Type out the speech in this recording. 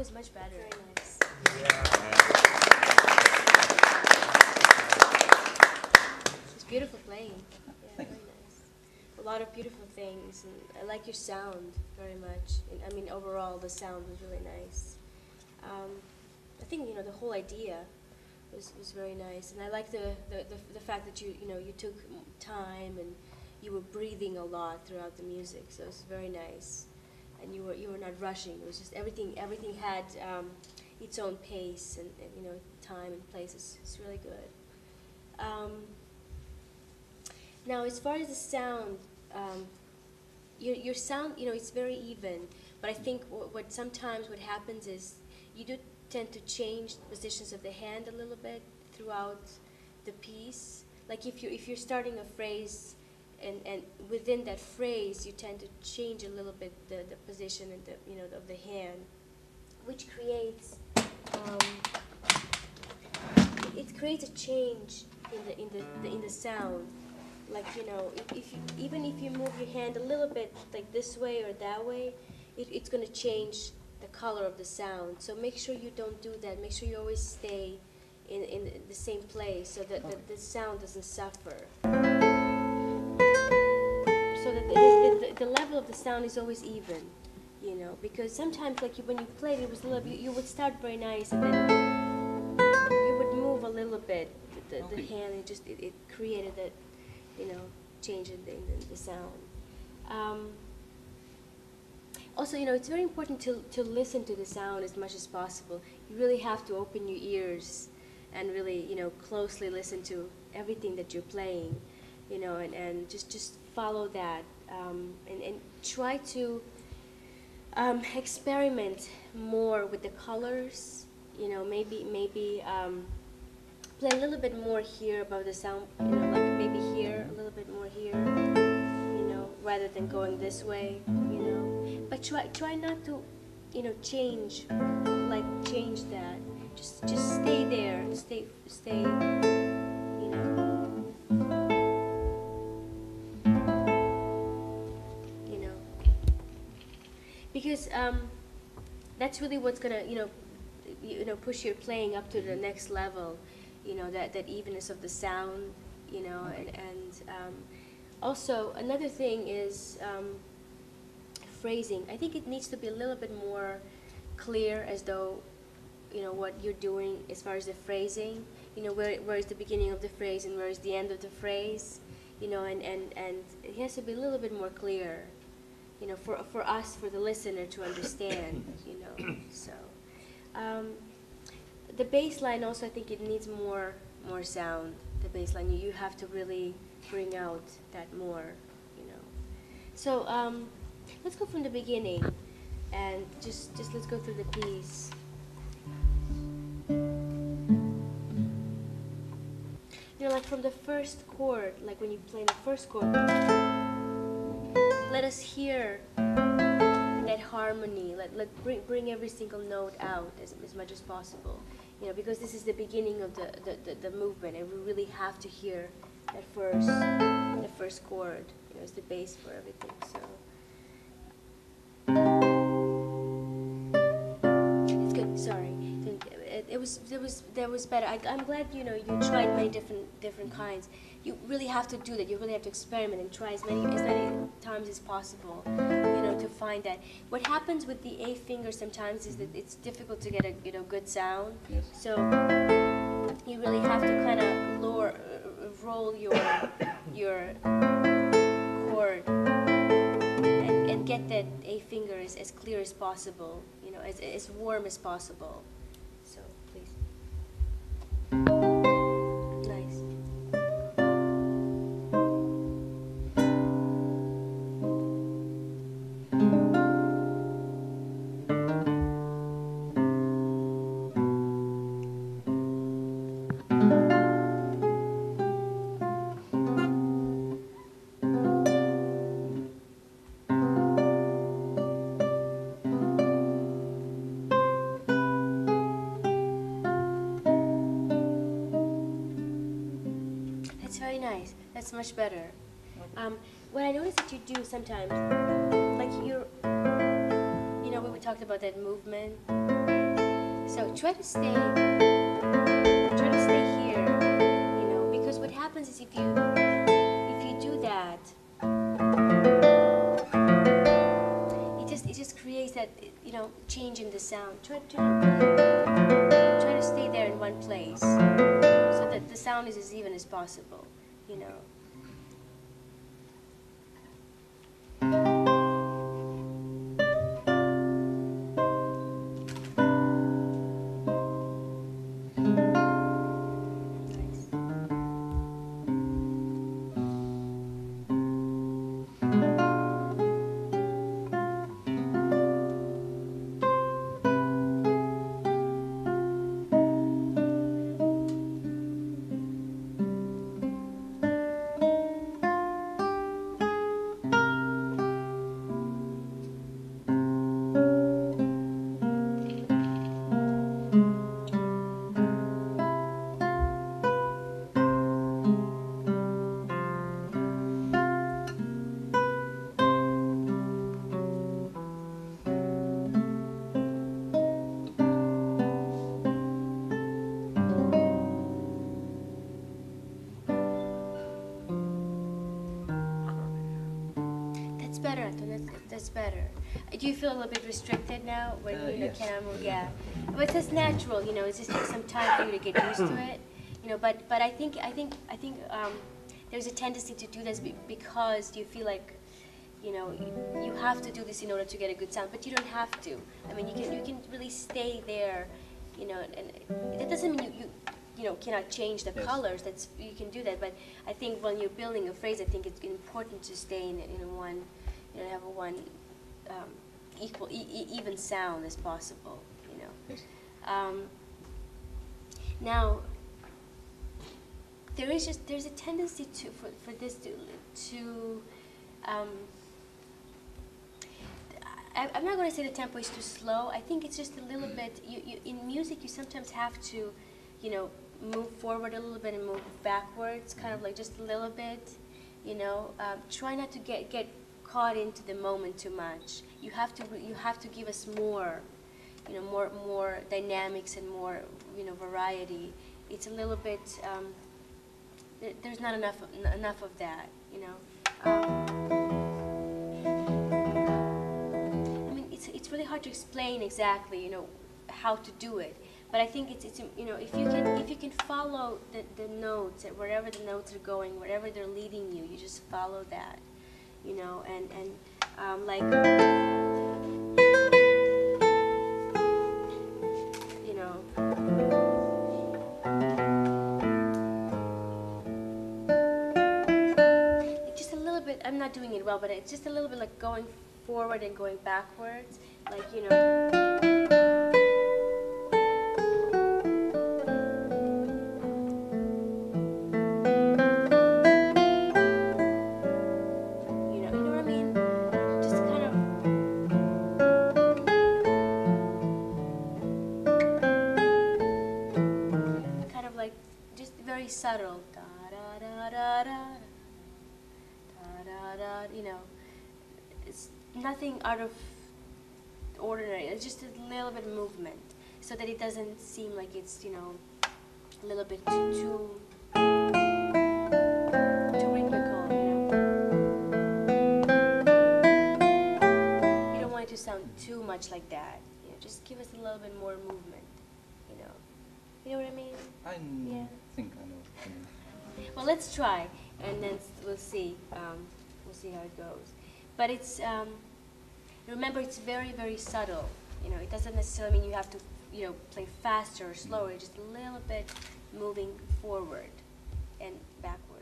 was much better. Very nice. It's beautiful playing. Yeah, very nice. A lot of beautiful things, and I like your sound very much. And, I mean, overall, the sound was really nice. I think the whole idea was very nice, and I like the fact that you took time and you were breathing a lot throughout the music. So it was very nice, and you were not rushing. It was just everything had its own pace and time and place. It's really good. Now, as far as the sound, your sound, it's very even. But I think what sometimes what happens is you do tend to change the positions of the hand a little bit throughout the piece. Like if you're starting a phrase, and within that phrase you tend to change a little bit the position and of the hand, which creates it creates a change in the sound. Like even if you move your hand a little bit like this way or that way, it's going to change the color of the sound. So make sure you don't do that. Make sure you always stay in the same place so that the sound doesn't suffer. So that the level of the sound is always even, because sometimes like when you played it was a little, you would start very nice and then you would move a little bit the hand, and it created that change in the sound. Also, it's very important to listen to the sound as much as possible. You really have to open your ears and really, closely listen to everything that you're playing, and just follow that, and try to experiment more with the colors. Maybe play a little bit more here above the sound, like maybe here, a little bit more here, rather than going this way, But try not to, change that. Just stay there. Stay. Because that's really what's gonna, push your playing up to the next level. That evenness of the sound, and also another thing is phrasing. I think it needs to be a little bit more clear, as though what you're doing as far as the phrasing. Where is the beginning of the phrase and where is the end of the phrase. And it has to be a little bit more clear. For us, for the listener to understand. So. The bass line also, I think it needs more sound. The bass line, you have to really bring out that more, So let's go from the beginning, and just let's go through the piece. Like from the first chord, like when you play the first chord, let us hear that harmony. Let bring every single note out as much as possible. Because this is the beginning of the movement, and we really have to hear that first chord. It's the base for everything. So it's good. Sorry, that was better. I'm glad you tried many different kinds. You really have to do that. You really have to experiment and try as many times as possible. To find that. What happens with the A finger sometimes is that it's difficult to get a good sound. Yes. So you really have to kind of roll your chord and get that A finger as clear as possible. As warm as possible. So please. Nice. Very nice. That's much better. What I notice that you do sometimes, like we were talking talked about that movement. So try to stay here, you know, because what happens is if you do that, it just creates that, you know, change in the sound. Try to stay there in one place so that the sound is as even as possible, you know. Better, that's better. Do you feel a little bit restricted now when you yes. can't move? Yeah, but that's natural. You know, it just takes some time for you to get used to it. You know, but I think there's a tendency to do this because you feel like, you know, you have to do this in order to get a good sound, but you don't have to. I mean, you can really stay there. You know, and that doesn't mean you know, cannot change the colors. That's, you can do that, but I think when you're building a phrase, I think it's important to stay in one, you know, have a one even sound as possible. You know. Yes. Now, there's a tendency for this to I'm not going to say the tempo is too slow. I think it's just a little bit. You in music, you sometimes have to, you know, move forward a little bit and move backwards, kind of like just a little bit, you know. Try not to get caught into the moment too much. You have to give us more, you know, more dynamics and more, you know, variety. It's a little bit. There's not enough of that, you know. I mean, it's really hard to explain exactly, you know, how to do it. But I think it's you know, if you can follow the notes, wherever the notes are going, wherever they're leading you, you just follow that, you know, and like, you know, it's just a little bit. I'm not doing it well, but it's just a little bit like going forward and going backwards, like, you know. Subtle, da da da da da, da da da. You know, it's nothing out of ordinary. It's just a little bit of movement, so that it doesn't seem like it's, you know, a little bit too rhythmical. You know, you don't want it to sound too much like that. You know, just give us a little bit more movement. You know what I mean? I think I know. Well, let's try, and then we'll see. We'll see how it goes. But it's remember, it's very, very subtle. You know, it doesn't necessarily mean you have to, you know, play faster or slower. Just a little bit moving forward and backward.